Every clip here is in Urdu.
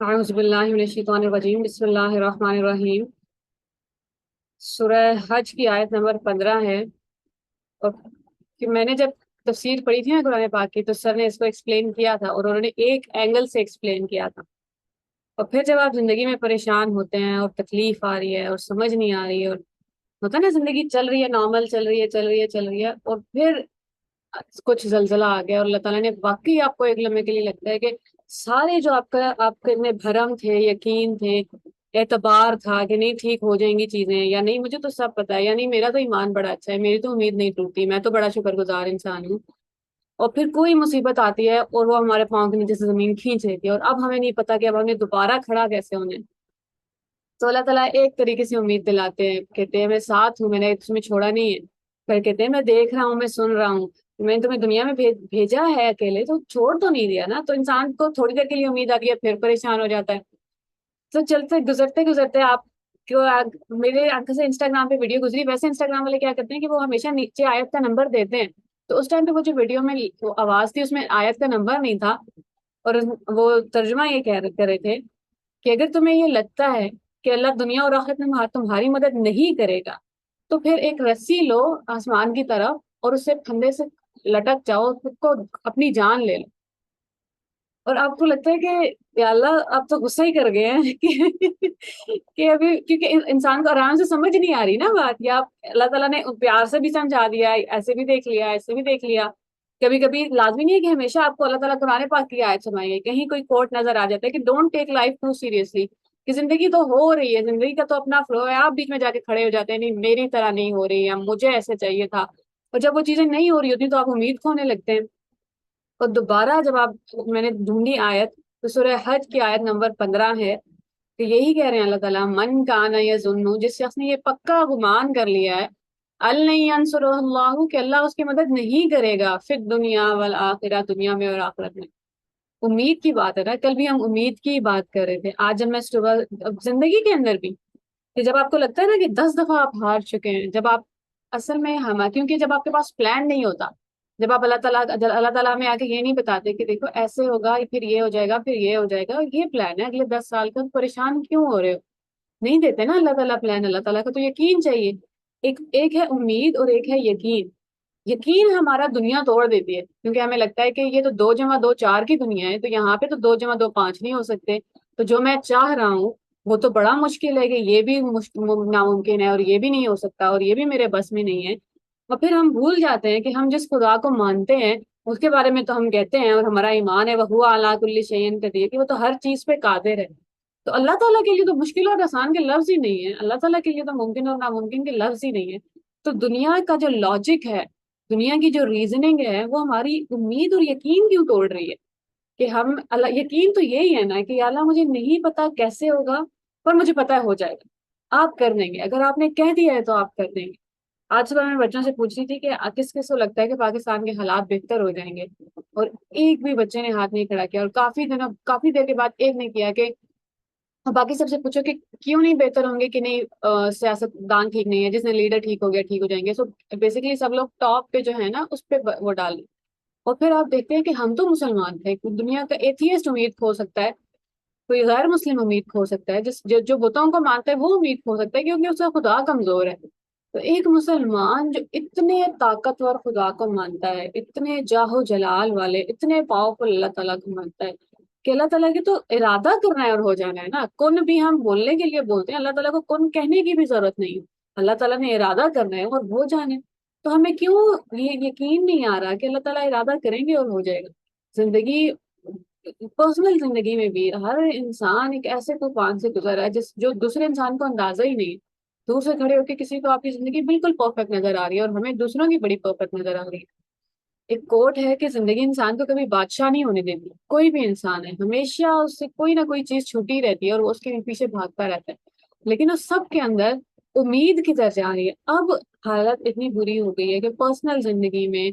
اعوذ باللہ من الشیطان الرجیم، بسم اللہ الرحمن الرحیم۔ سورہ حج کی آیت نمبر 15 ہے۔ اور کہ میں نے جب تفسیر پڑھی تھی نا قرآن پاک کی، تو سر نے اس کو ایکسپلین کیا تھا اور انہوں نے ایک اینگل سے ایکسپلین کیا تھا۔ اور پھر جب آپ زندگی میں پریشان ہوتے ہیں اور تکلیف آ رہی ہے اور سمجھ نہیں آ رہی ہے، اور ہوتا ہے نا زندگی چل رہی ہے، نارمل چل رہی ہے چل رہی ہے چل رہی ہے، اور پھر کچھ زلزلہ آ گیا اور اللہ تعالیٰ نے واقعی آپ کو ایک لمحے کے لیے لگتا ہے کہ سارے جو آپ کے میں بھرم تھے، یقین تھے، اعتبار تھا کہ نہیں ٹھیک ہو جائیں گی چیزیں، یا نہیں مجھے تو سب پتا ہے، یا نہیں میرا تو ایمان بڑا اچھا ہے، میری تو امید نہیں ٹوٹتی، میں تو بڑا شکر گزار انسان ہوں۔ اور پھر کوئی مصیبت آتی ہے اور وہ ہمارے پاؤں کے نیچے سے زمین کھینچ لیتی ہے، اور اب ہمیں نہیں پتا کہ اب ہمیں دوبارہ کھڑا کیسے ہونا ہے۔ تو اللہ تعالیٰ ایک طریقے سے امید دلاتے ہیں، کہتے ہیں میں ساتھ ہوں، میں نے تمہیں چھوڑا نہیں ہے۔ پھر کہتے ہیں میں دیکھ رہا ہوں، میں سن رہا ہوں، میں نے تمہیں دنیا میں بھیجا ہے اکیلے، تو چھوڑ تو نہیں دیا نا۔ تو انسان کو تھوڑی دیر کے لیے امید آتی ہے، پھر پریشان ہو جاتا ہے۔ تو چلتے گزرتے گزرتے آپ کو میرے آنکھ سے انسٹاگرام پہ ویڈیو گزری، ویسے انسٹاگرام والے کیا کرتے ہیں کہ وہ ہمیشہ نیچے آیت کا نمبر دیتے ہیں۔ تو اس ٹائم پہ وہ جو ویڈیو میں وہ آواز تھی، اس میں آیت کا نمبر نہیں تھا، اور وہ ترجمہ یہ کر رہے تھے کہ اگر تمہیں یہ لگتا ہے کہ اللہ دنیا اور آخرت میں تمہاری مدد نہیں کرے گا، تو پھر ایک رسی لو آسمان کی طرف اور اس سے پھندے سے لٹک جاؤ، خود کو اپنی جان لے لو۔ اور آپ کو لگتا ہے کہ یا اللہ آپ تو غصہ ہی کر گئے ہیں کہ ابھی کیونکہ انسان کو آرام سے سمجھ نہیں آ رہی نا بات، یا اللہ تعالیٰ نے پیار سے بھی سمجھا دیا، ایسے بھی دیکھ لیا، ایسے بھی دیکھ لیا۔ کبھی کبھی لازمی نہیں ہے کہ ہمیشہ آپ کو اللہ تعالیٰ قرآن پاک کی آیت سنائے، کہیں کوئی کوٹ نظر آ جاتا ہے کہ don't take life too seriously, کہ زندگی تو ہو رہی ہے، زندگی کا تو اپنا فلو ہے، آپ بیچ میں جا کے کھڑے ہو جاتے ہیں نہیں میری طرح نہیں ہو رہی ہے، مجھے ایسے چاہیے تھا۔ اور جب وہ چیزیں نہیں ہو رہی ہوتی تو آپ امید کھونے لگتے ہیں۔ اور دوبارہ جب آپ میں نے ڈھونڈی آیت، تو سورہ حج کی آیت نمبر 15 ہے، تو یہی کہہ رہے ہیں اللہ تعالیٰ من کان یظن، جس شخص نے یہ پکا گمان کر لیا ہے لن ینصرہ اللہ، کہ اللہ اس کی مدد نہیں کرے گا فی الدنیا والآخرہ، دنیا میں اور آخرت میں۔ امید کی بات ہے نا، کل بھی ہم امید کی بات کر رہے تھے، آج جب میں صبح زندگی کے اندر بھی، کہ جب آپ کو لگتا ہے نا کہ 10 دفعہ آپ ہار چکے ہیں، جب آپ اصل میں ہم کیونکہ جب آپ کے پاس پلان نہیں ہوتا، جب آپ اللہ تعالیٰ میں آ کے یہ نہیں بتاتے کہ دیکھو ایسے ہوگا، پھر یہ ہو جائے گا، پھر یہ ہو جائے گا، یہ پلان ہے اگلے 10 سال کا، پریشان کیوں ہو رہے ہو؟ نہیں دیتے نا اللہ تعالیٰ پلان، اللہ تعالیٰ کا تو یقین چاہیے۔ ایک ایک ہے امید اور ایک ہے یقین۔ یقین ہمارا دنیا توڑ دیتی ہے، کیونکہ ہمیں لگتا ہے کہ یہ تو 2 جمع 2 4 کی دنیا ہے، تو یہاں پہ تو 2 جمع 2 5 نہیں ہو سکتے، تو جو میں چاہ رہا ہوں وہ تو بڑا مشکل ہے، کہ یہ بھی ناممکن ہے، اور یہ بھی نہیں ہو سکتا، اور یہ بھی میرے بس میں نہیں ہے۔ اور پھر ہم بھول جاتے ہیں کہ ہم جس خدا کو مانتے ہیں اس کے بارے میں تو ہم کہتے ہیں، اور ہمارا ایمان ہے وہ علی کل شیء قدیر، کہ وہ تو ہر چیز پہ قادر ہے۔ تو اللہ تعالیٰ کے لیے تو مشکل اور آسان کے لفظ ہی نہیں ہے، اللہ تعالیٰ کے لیے تو ممکن اور ناممکن کے لفظ ہی نہیں ہے۔ تو دنیا کا جو لاجک ہے، دنیا کی جو ریزننگ ہے، وہ ہماری امید اور یقین کیوں توڑ رہی ہے؟ کہ ہم اللہ، یقین تو یہی ہے نا کہ یا اللہ مجھے نہیں پتا کیسے ہوگا، پر مجھے پتا ہے ہو جائے گا، آپ کر دیں گے، اگر آپ نے کہہ دیا ہے تو آپ کر دیں گے۔ آج صبح میں بچوں سے پوچھ رہی تھی کہ کس کس کو لگتا ہے کہ پاکستان کے حالات بہتر ہو جائیں گے، اور ایک بھی بچے نے ہاتھ نہیں کھڑا کیا، اور کافی دیر کے بعد ایک نے کیا کہ اور باقی سب سے پوچھو کہ کیوں نہیں بہتر ہوں گے، کہ نہیں سیاست دان ٹھیک نہیں ہے، جس نے لیڈر ٹھیک ہو گیا ٹھیک ہو جائیں گے۔ سو بیسیکلی سب لوگ ٹاپ پہ جو ہے نا اس پہ وہ ڈال دیں۔ اور پھر آپ دیکھتے ہیں کہ ہم تو مسلمان تھے، دنیا کا ایتھیسٹ امید کھو سکتا ہے، کوئی غیر مسلم امید کھو سکتا ہے، جو بتوں کو مانتا ہے وہ امید کھو سکتا ہے کیونکہ اس کا خدا کمزور ہے۔ تو ایک مسلمان جو اتنے طاقتور خدا کو مانتا ہے، اتنے جاہ و جلال والے، اتنے پاورفل اللہ تعالیٰ کو مانتا ہے، کہ اللہ تعالیٰ کی تو ارادہ کرنا ہے اور ہو جانا ہے نا۔ کن بھی ہم بولنے کے لیے بولتے ہیں، اللہ تعالیٰ کو کن کہنے کی بھی ضرورت نہیں ہے، اللہ تعالیٰ نے ارادہ کرنا ہے اور ہو جانا ہے۔ تو ہمیں کیوں یہ یقین نہیں آ رہا کہ اللہ تعالیٰ ارادہ کریں گے اور ہو جائے گا؟ زندگی، پرسنل زندگی میں بھی ہر انسان ایک ایسے طوفان سے گزر رہا ہے جو دوسرے انسان کو اندازہ ہی نہیں ہے۔ دور سے کھڑے ہو کے کسی کو آپ کی زندگی بالکل پرفیکٹ نظر آ رہی ہے، اور ہمیں دوسروں کی بڑی پرفیکٹ نظر آ رہی ہے۔ ایک کوٹ ہے کہ زندگی انسان کو کبھی بادشاہ نہیں ہونے دیتی، کوئی بھی انسان ہے ہمیشہ اس سے کوئی نہ کوئی چیز چھوٹی رہتی ہے اور وہ اس کے پیچھے بھاگتا رہتا ہے، لیکن اس سب کے اندر امید کی درجہ آ رہی ہے۔ اب حالت اتنی بری ہو گئی ہے کہ پرسنل زندگی میں،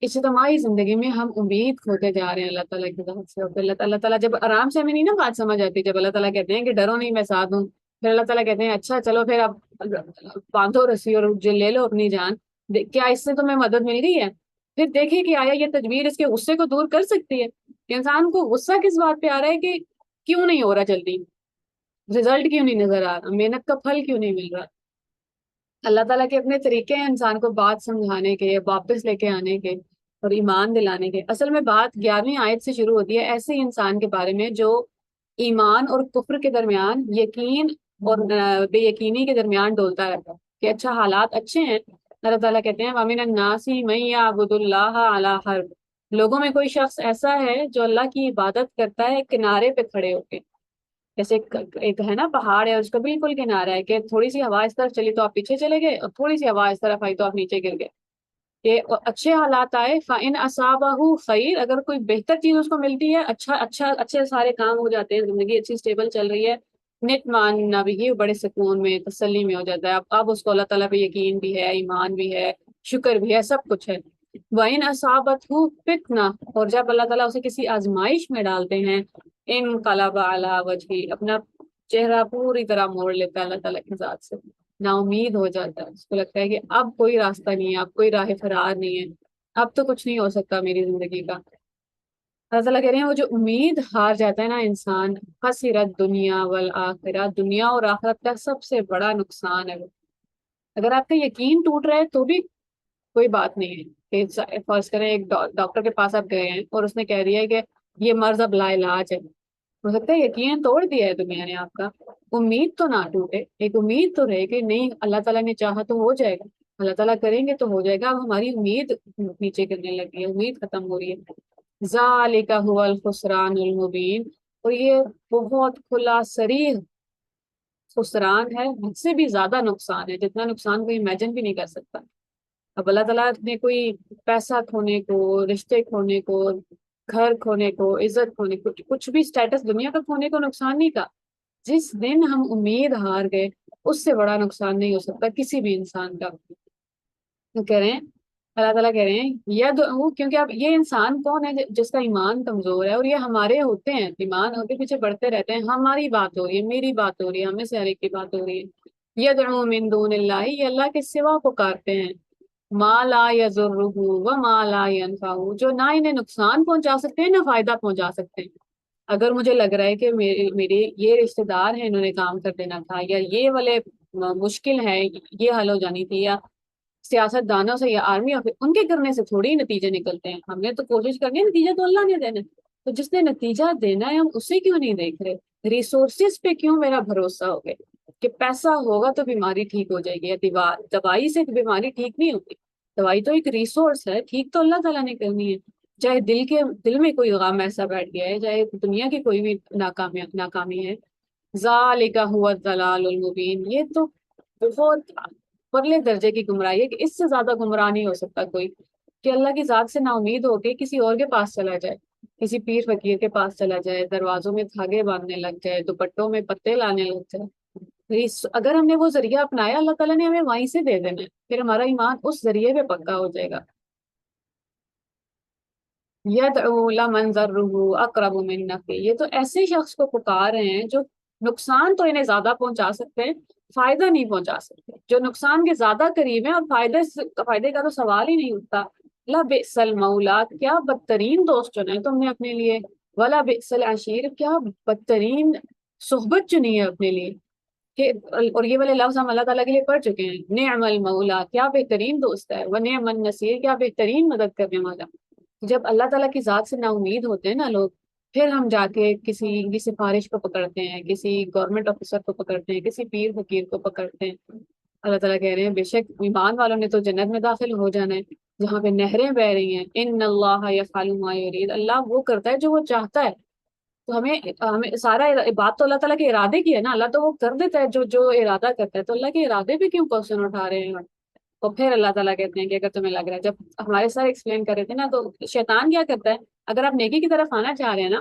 اجتماعی زندگی میں ہم امید کھوتے جا رہے ہیں اللہ تعالیٰ کی طرف سے۔ اور پھر اللہ تعالیٰ جب آرام سے ہمیں نہیں نا بات سمجھ آتی، جب اللہ تعالیٰ کہتے ہیں کہ ڈرو نہیں میں ساتھ ہوں، پھر اللہ تعالیٰ کہتے ہیں اچھا چلو پھر اب باندھو رسی اور جو لے لو اپنی جان، کیا اس سے تمہیں مدد مل رہی ہے؟ پھر دیکھیں کہ آیا یہ تدبیر اس کے غصے کو دور کر سکتی ہے؟ کہ انسان کو غصہ کس بات پہ آ رہا ہے کہ کیوں نہیں ہو رہا جلدی، رزلٹ کیوں نہیں نظر آ رہا، محنت کا پھل کیوں نہیں مل رہا؟ اللہ تعالیٰ کے اپنے طریقے ہیں انسان کو بات سمجھانے کے، واپس لے کے آنے کے اور ایمان دلانے کے۔ اصل میں بات 11ویں آیت سے شروع ہوتی ہے ایسے ہی انسان کے بارے میں جو ایمان اور کفر کے درمیان، یقین اور بے یقینی کے درمیان ڈولتا رہتا ہے کہ اچھا حالات اچھے ہیں۔ اللہ تعالیٰ کہتے ہیں وَمِنَ النَّاسِ مَن يَعْبُدُ اللَّهَ عَلَىٰ حَرْفٍ، لوگوں میں کوئی شخص ایسا ہے جو اللہ کی عبادت کرتا ہے کنارے پہ کھڑے ہو کے، جیسے ایک ہے نا پہاڑ ہے، اس کا بالکل کنارہ ہے کہ تھوڑی سی ہوا اس طرف چلی تو آپ پیچھے چلے گئے، اور تھوڑی سی ہوا اس طرف آئی تو آپ نیچے گر گئے۔ کہ اچھے حالات آئے فَإِنْ أَصَابَهُ خیر، اگر کوئی بہتر چیز اس کو ملتی ہے، اچھے سارے کام ہو جاتے ہیں، زندگی اچھی سٹیبل چل رہی ہے، نِطْمَأَنَّ بِهِ، بڑے سکون میں تسلی میں ہو جاتا ہے، اب اس کو اللہ تعالیٰ پہ یقین بھی ہے، ایمان بھی ہے، شکر بھی ہے، سب کچھ ہے۔ وَإِنْ أَصَابَتْهُ فِتْنَةٌ، اور جب اللہ تعالیٰ اسے کسی آزمائش میں ڈالتے ہیں، انقلب علی وجہہ، اپنا چہرہ پوری طرح موڑ لیتا ہے اللہ تعالیٰ کی ذات سے، نا امید ہو جاتا ہے، اس کو لگتا ہے کہ اب کوئی راستہ نہیں ہے، اب کوئی راہ فرار نہیں ہے، اب تو کچھ نہیں ہو سکتا میری زندگی کا۔ اللہ تعالیٰ کہہ رہے ہیں وہ جو امید ہار جاتا ہے نا انسان، خسرت دنیا والآخرہ، دنیا اور آخرت کا سب سے بڑا نقصان ہے وہ۔ اگر آپ کا یقین ٹوٹ رہا ہے تو بھی کوئی بات نہیں ہے کہ فرض کریں ایک ڈاکٹر کے پاس آپ گئے ہیں اور اس نے کہہ دیا ہے کہ یہ مرض اب لا علاج ہے، ہو سکتا ہے یقین توڑ دیا ہے دنیا نے آپ کا، امید تو نہ ٹوٹے، ایک امید تو رہے کہ نہیں اللہ تعالیٰ نے چاہا تو ہو جائے گا، اللہ تعالیٰ کریں گے تو ہو جائے گا۔ اب ہماری امید نیچے گرنے لگی ہے، امید ختم ہو رہی ہے۔ ذالک هو الخسران المبین، اور یہ بہت کھلا صریح خسران ہے، حد سے بھی زیادہ نقصان ہے، جتنا نقصان کوئی امیجن بھی نہیں کر سکتا۔ اب اللہ تعالیٰ نے کوئی پیسہ کھونے کو، رشتے کھونے کو، گھر کھونے کو، عزت کھونے کو، کچھ بھی اسٹیٹس دنیا کا کھونے کو نقصان نہیں کہا۔ جس دن ہم امید ہار گئے اس سے بڑا نقصان نہیں ہو سکتا کسی بھی انسان کا۔ تو کہہ رہے ہیں، اللہ تعالیٰ کہہ رہے ہیں یدعو، کیونکہ اب یہ انسان کون ہے جس کا ایمان کمزور ہے، اور یہ ہمارے ہوتے ہیں، ایمان ہوتے پیچھے بڑھتے رہتے ہیں، ہماری بات ہو رہی ہے، میری بات ہو رہی ہے، ہمیں سے ہر ایک کی بات ہو رہی ہے۔ یدعو من دون اللہ، یہ اللہ کے سوا پکارتے ہیں، ما لا یضرہ وما لا ینفعہ، جو نہ انہیں نقصان پہنچا سکتے ہیں نہ فائدہ پہنچا سکتے ہیں۔ اگر مجھے لگ رہا ہے کہ میرے یہ رشتہ دار ہیں، انہوں نے کام کر دینا تھا، یا یہ والے مشکل ہے، یہ حل ہو جانی تھی، یا سیاست دانوں سے یا آرمی ان کے کرنے سے تھوڑی نتیجے نکلتے ہیں، ہم نے تو کوشش کرنی ہے، نتیجہ تو اللہ نے دینا ہے۔ تو جس نے نتیجہ دینا ہے ہم اسے کیوں نہیں دیکھ رہے؟ ریسورسز پہ کیوں میرا بھروسہ ہو گیا کہ پیسہ ہوگا تو بیماری ٹھیک ہو جائے گی، یا دوائی سے بیماری ٹھیک نہیں ہوتی، دوائی تو ایک ریسورس ہے، ٹھیک تو اللہ تعالیٰ نے کرنی ہے۔ چاہے دل میں کوئی غم ایسا بیٹھ گیا ہے، چاہے دنیا کی کوئی بھی ناکامی ہے، ذالک هو الضلال المبین، یہ تو بہت پرلے درجے کی گمراہی ہے کہ اس سے زیادہ گمراہ نہیں ہو سکتا کوئی، کہ اللہ کی ذات سے نا امید ہو کے کسی اور کے پاس چلا جائے، کسی پیر فقیر کے پاس چلا جائے، دروازوں میں دھاگے باندھنے لگ جائے، دوپٹوں میں پتے لانے لگ جائے۔ اگر ہم نے وہ ذریعہ اپنایا اللہ تعالیٰ نے ہمیں وہیں سے دے دینا ہے، پھر ہمارا ایمان اس ذریعے پہ پکا ہو جائے گا۔ یدعو لمن ضرہ اقرب من نفع، یہ تو ایسے شخص کو پکار رہے ہیں جو نقصان تو انہیں زیادہ پہنچا سکتے ہیں، فائدہ نہیں پہنچا سکتے، جو نقصان کے زیادہ قریب ہیں، اور فائدے کا تو سوال ہی نہیں اٹھتا۔ لبئس المولا، کیا بدترین دوست چنا ہے تم نے اپنے لیے، ولا بئس العشیر، کیا بدترین صحبت چنی ہے اپنے لیے، کہ اور یہ والے لفظ ہم اللہ تعالیٰ کے لیے پڑھ چکے ہیں، نعم المولا، کیا بہترین دوست ہے، ونعم النصیر، کیا بہترین مدد کرنے والا۔ جب اللہ تعالیٰ کی ذات سے نا امید ہوتے ہیں نا لوگ، پھر ہم جا کے کسی کی سفارش کو پکڑتے ہیں، کسی گورنمنٹ آفیسر کو پکڑتے ہیں، کسی پیر فقیر کو پکڑتے ہیں۔ اللہ تعالیٰ کہہ رہے ہیں بے شک ایمان والوں نے تو جنت میں داخل ہو جانا ہے، جہاں پہ نہریں بہ رہی ہیں، ان اللہ یفعل ما یرید، اللہ وہ کرتا ہے جو وہ چاہتا ہے۔ تو ہمیں سارا بات تو اللہ تعالیٰ کے ارادے کی ہے نا، اللہ تو وہ کر دیتا ہے جو ارادہ کرتا ہے، تو اللہ کے ارادے پہ کیوں کوشچن اٹھا رہے ہیں؟ اور پھر اللہ تعالیٰ کہتے ہیں کہ اگر تمہیں لگ رہا ہے، جب ہمارے سر ایکسپلین کر رہے تھے نا، تو شیطان کیا کرتا ہے، اگر آپ نیکی کی طرف آنا چاہ رہے ہیں نا،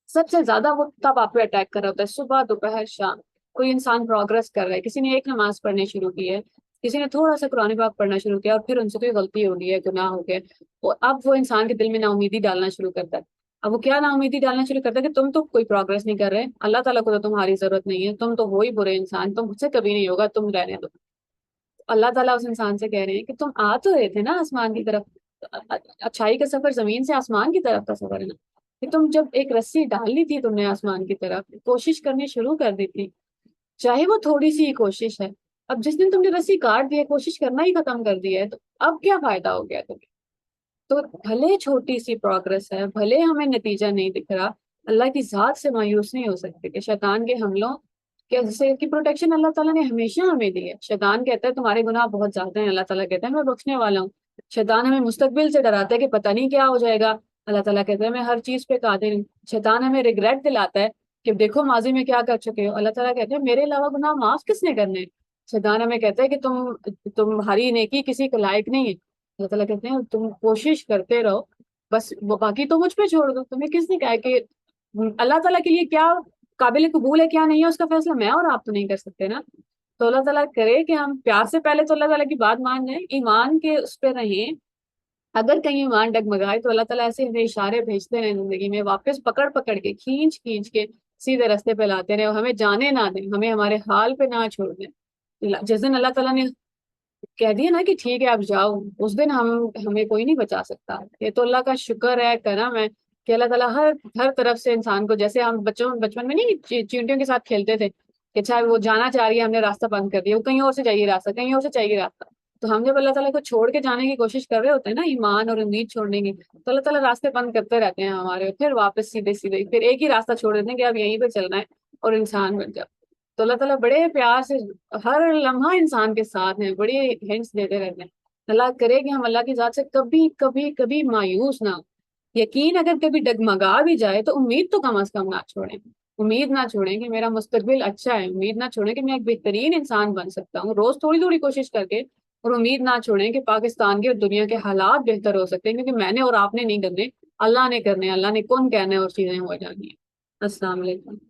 سب سے زیادہ وہ تب آپ پہ اٹیک کر رہا ہوتا ہے، صبح دوپہر شام۔ کوئی انسان پروگرس کر رہا ہے، کسی نے ایک نماز پڑھنی شروع کی ہے، کسی نے تھوڑا سا قرآن پاک پڑھنا شروع کیا، اور پھر ان سے کوئی غلطی ہو گئی ہے، گناہ ہو گیا، اور اب وہ انسان کے دل میں نا امیدی ڈالنا شروع کرتا ہے۔ اب وہ کیا نا امیدی ڈالنا شروع کرتا ہے کہ تم تو کوئی پروگرس نہیں کر رہے، اللہ تعالیٰ کو تو تمہاری ضرورت نہیں ہے، تم تو وہی برے انسان، تم مجھ سے کبھی نہیں ہوگا، تم رہنے دو۔ اللہ تعالیٰ اس انسان سے کہہ رہے ہیں کہ تم آ تو رہے تھے نا آسمان کی طرف، اچھائی کا سفر زمین سے آسمان کی طرف کا سفر ہے نا، کہ تم جب ایک رسی ڈالنی تھی تم نے آسمان کی طرف، کوشش کرنی شروع کر دی تھی، چاہے وہ تھوڑی سی ہی کوشش ہے، اب جس دن تم نے رسی کاٹ دی ہے، کوشش کرنا ہی ختم کر دیا ہے، تو اب کیا فائدہ ہو گیا تمہیں؟ تو بھلے چھوٹی سی پروگرس ہے، بھلے ہمیں نتیجہ نہیں دکھ رہا، اللہ کی ذات سے مایوس نہیں ہو سکتے کہ شیطان کے حملوں سے کی پروٹیکشن اللہ تعالیٰ نے ہمیشہ ہمیں دی ہے۔ شیطان کہتا ہے تمہارے گناہ بہت زیادہ ہیں، اللہ تعالیٰ کہتا ہے میں بخشنے والا ہوں۔ شیطان ہمیں مستقبل سے ڈراتا ہے کہ پتہ نہیں کیا ہو جائے گا، اللہ تعالیٰ کہتا ہے میں ہر چیز پہ قادر ہوں۔ شیطان ہمیں ریگریٹ دلاتا ہے کہ دیکھو ماضی میں کیا کر چکے ہو، اللہ تعالیٰ کہتے ہیں میرے علاوہ گناہ معاف کس نے کرنے ہیں؟ شیطان ہمیں کہتا ہے کہ تمہاری نیکی کسی کے لائق نہیں ہے، اللہ تعالیٰ کہتے ہیں تم کوشش کرتے رہو، بس باقی تو مجھ پہ چھوڑ دو۔ تمہیں کس نے کہا ہے کہ اللہ تعالیٰ کے لیے کیا قابل قبول ہے کیا نہیں ہے، اس کا فیصلہ میں اور آپ تو نہیں کر سکتے نا۔ تو اللہ تعالیٰ کرے کہ ہم پیار سے پہلے تو اللہ تعالیٰ کی بات مان جائیں، ایمان کے اس پہ رہیں۔ اگر کہیں ایمان ڈگمگائے تو اللہ تعالیٰ ایسے ہمیں اشارے بھیجتے رہیں زندگی میں، واپس پکڑ پکڑ کے کھینچ کھینچ کے سیدھے رستے پہ لاتے رہیں، اور ہمیں جانے نہ دیں، ہمیں ہمارے حال پہ نہ چھوڑ دیں۔ جس دن اللہ تعالیٰ نے کہہ دیا نا کہ ٹھیک ہے آپ جاؤ، اس دن ہمیں کوئی نہیں بچا سکتا۔ یہ تو اللہ کا شکر ہے، کرم ہے کہ اللہ تعالیٰ ہر طرف سے انسان کو، جیسے ہم بچپن میں نہیں چینٹیوں کے ساتھ کھیلتے تھے کہ اچھا وہ جانا چاہ رہی ہے، ہم نے راستہ بند کر دیا، وہ کہیں اور سے چاہیے راستہ، کہیں اور سے چاہیے راستہ۔ تو ہم جب اللہ تعالیٰ کو چھوڑ کے جانے کی کوشش کر رہے ہوتے ہیں نا، ایمان اور امید چھوڑنے کی، تو اللہ تعالیٰ راستے بند کرتے رہتے ہیں ہمارے، پھر واپس سیدھے سیدھے پھر ایک ہی راستہ چھوڑ دیتے ہیں کہ اب یہیں پہ چلنا ہے اور انسان بن جاؤ۔ تو اللہ تعالیٰ بڑے پیار سے ہر لمحہ انسان کے ساتھ ہیں، بڑی ہنٹس دیتے رہتے ہیں۔ اللہ کرے کہ ہم اللہ کی ذات سے کبھی کبھی کبھی مایوس نہ ہو۔ یقین اگر کبھی ڈگمگا بھی جائے تو امید تو کم از کم نہ چھوڑیں، امید نہ چھوڑیں کہ میرا مستقبل اچھا ہے، امید نہ چھوڑیں کہ میں ایک بہترین انسان بن سکتا ہوں روز تھوڑی تھوڑی کوشش کر کے، اور امید نہ چھوڑیں کہ پاکستان کے اور دنیا کے حالات بہتر ہو سکتے ہیں، کیونکہ میں نے اور آپ نے نہیں کرنے، اللہ نے کرنے، اللہ نے کون کہنا ہے اور چیزیں ہو جانی ہیں۔ السلام علیکم۔